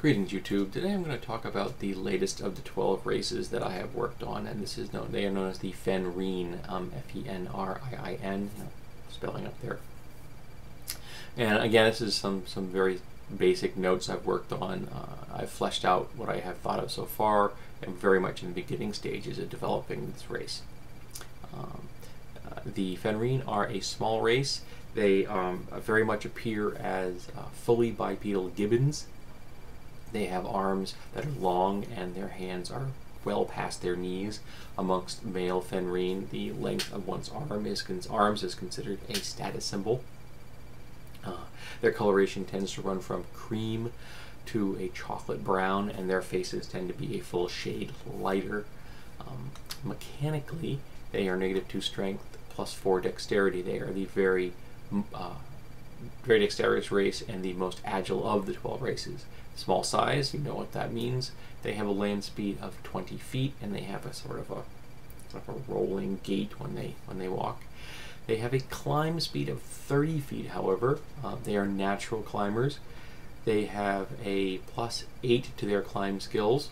Greetings YouTube. Today I'm going to talk about the latest of the 12 races that I have worked on, and they are known as the Fenriin, F-E-N-R-I-I-N, spelling up there. And again, this is some very basic notes I've worked on. I've fleshed out what I have thought of so far, and very much in the beginning stages of developing this race. The Fenriin are a small race. They very much appear as fully bipedal gibbons. They have arms that are long and their hands are well past their knees. Amongst male Fenriin, the length of one's arms is considered a status symbol. Their coloration tends to run from cream to a chocolate brown, and their faces tend to be a full shade lighter. Mechanically, they are -2 strength, +4 dexterity. They are the very dexterous race and the most agile of the 12 races. Small size, you know what that means. They have a land speed of 20 feet, and they have a sort of a rolling gait when they walk. They have a climb speed of 30 feet, however. They are natural climbers. They have a +8 to their climb skills,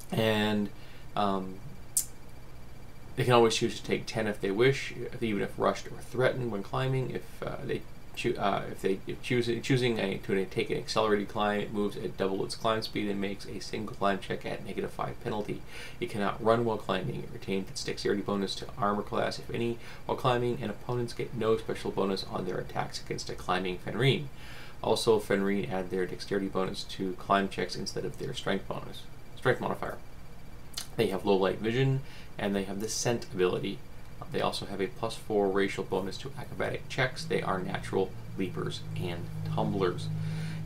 and they can always choose to take 10 if they wish, even if rushed or threatened when climbing. Choosing to take an accelerated climb, it moves at double its climb speed and makes a single climb check at -5 penalty. It cannot run while climbing. It retains its dexterity bonus to armor class, if any, while climbing, and opponents get no special bonus on their attacks against a climbing Fenriin. Also, Fenriin add their dexterity bonus to climb checks instead of their strength modifier. They have low light vision, and they have the scent ability. They also have a +4 racial bonus to acrobatic checks. They are natural leapers and tumblers.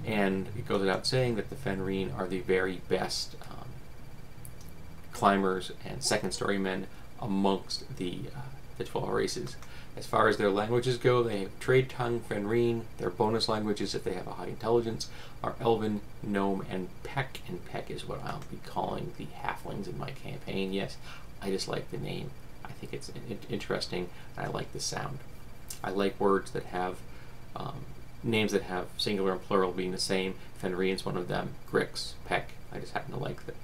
And it goes without saying that the Fenriin are the very best climbers and second-story men amongst the 12 races. As far as their languages go, they have trade tongue Fenriin. Their bonus languages, if they have a high intelligence, are Elven, Gnome, and Peck. And Peck is what I'll be calling the halflings in my campaign. Yes, I just like the name. I think it's interesting, and I like the sound. I like words that have names that have singular and plural being the same. Fenriin's one of them. Grix, Peck. I just happen to like that.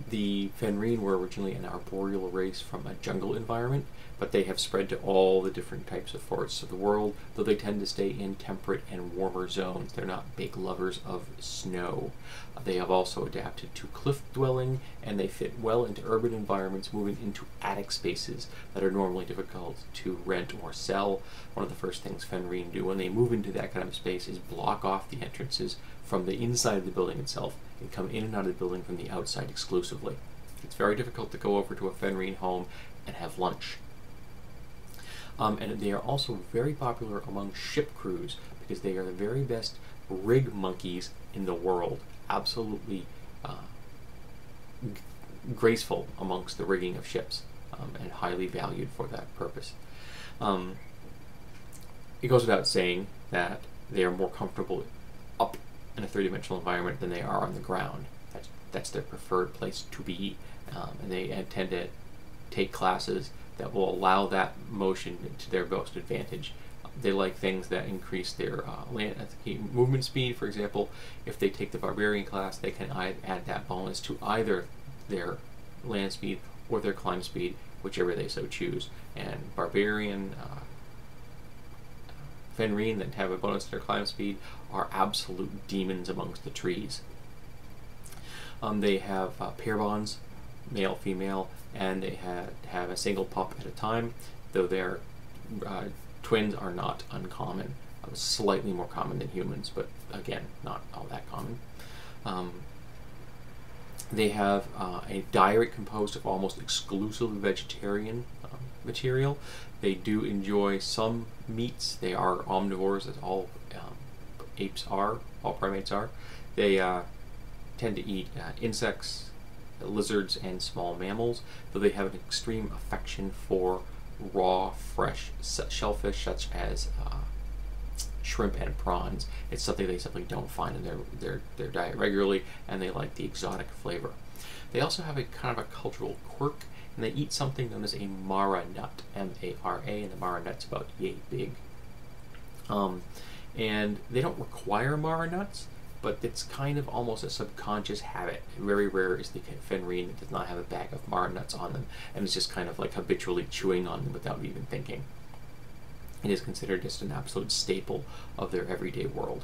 The Fenriin were originally an arboreal race from a jungle environment, but they have spread to all the different types of forests of the world, though they tend to stay in temperate and warmer zones. They're not big lovers of snow. They have also adapted to cliff dwelling, and they fit well into urban environments, moving into attic spaces that are normally difficult to rent or sell. One of the first things Fenriin do when they move into that kind of space is block off the entrances from the inside of the building itself and come in and out of the building from the outside exclusively. It's very difficult to go over to a Fenriin home and have lunch. And they are also very popular among ship crews because they are the very best rig monkeys in the world. Absolutely graceful amongst the rigging of ships, and highly valued for that purpose. It goes without saying that they are more comfortable up in a three-dimensional environment than they are on the ground. That's their preferred place to be, and they tend to take classes that will allow that motion to their most advantage. They like things that increase their movement speed. For example, if they take the Barbarian class, they can add that bonus to either their land speed or their climb speed, whichever they so choose. And Barbarian, Fenriin that have a bonus to their climb speed are absolute demons amongst the trees. They have pair bonds, male, female, and they have a single pup at a time, though their twins are not uncommon. Slightly more common than humans, but again, not all that common. They have a diet composed of almost exclusively vegetarian material. They do enjoy some meats. They are omnivores, as all apes are, all primates are. They tend to eat insects, lizards, and small mammals, though they have an extreme affection for raw, fresh shellfish such as shrimp and prawns. It's something they simply don't find in their diet regularly, and they like the exotic flavor. They also have a kind of a cultural quirk, and they eat something known as a Mara nut, M-A-R-A, and the Mara nut's about yay big. And they don't require Mara nuts, but it's kind of almost a subconscious habit. Very rare is the Fenriin that does not have a bag of marmonuts on them, and it's just kind of like habitually chewing on them without even thinking. It is considered just an absolute staple of their everyday world.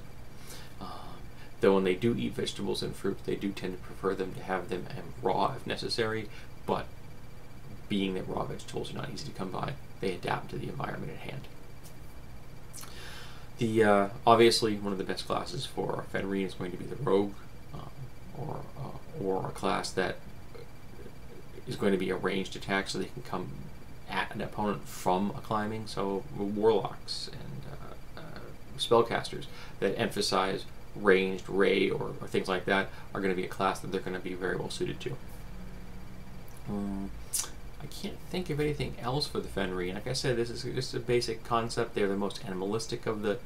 Though when they do eat vegetables and fruit, they do tend to prefer them to have them raw if necessary, but being that raw vegetables are not easy to come by, they adapt to the environment at hand. Obviously, one of the best classes for Fenriin is going to be the rogue, or a class that is going to be a ranged attack, so they can come at an opponent from a climbing. So warlocks and spellcasters that emphasize ranged ray or things like that are going to be a class that they're going to be very well suited to. I can't think of anything else for the Fenriin. Like I said, this is just a basic concept. They're the most animalistic of the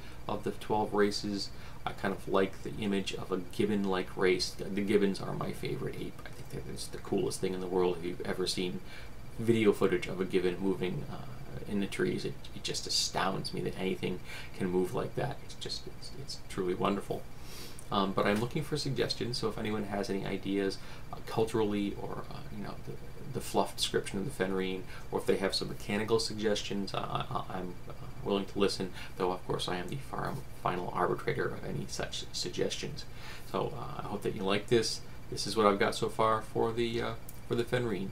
12 races. I kind of like the image of a gibbon-like race. The gibbons are my favorite ape. I think they're just the coolest thing in the world. If you've ever seen video footage of a gibbon moving in the trees, it just astounds me that anything can move like that. It's truly wonderful. But I'm looking for suggestions, so if anyone has any ideas culturally, or the fluff description of the Fenriin, or if they have some mechanical suggestions, I'm willing to listen, though of course I am the final arbitrator of any such suggestions. So I hope that you like this. This is what I've got so far for the Fenriin.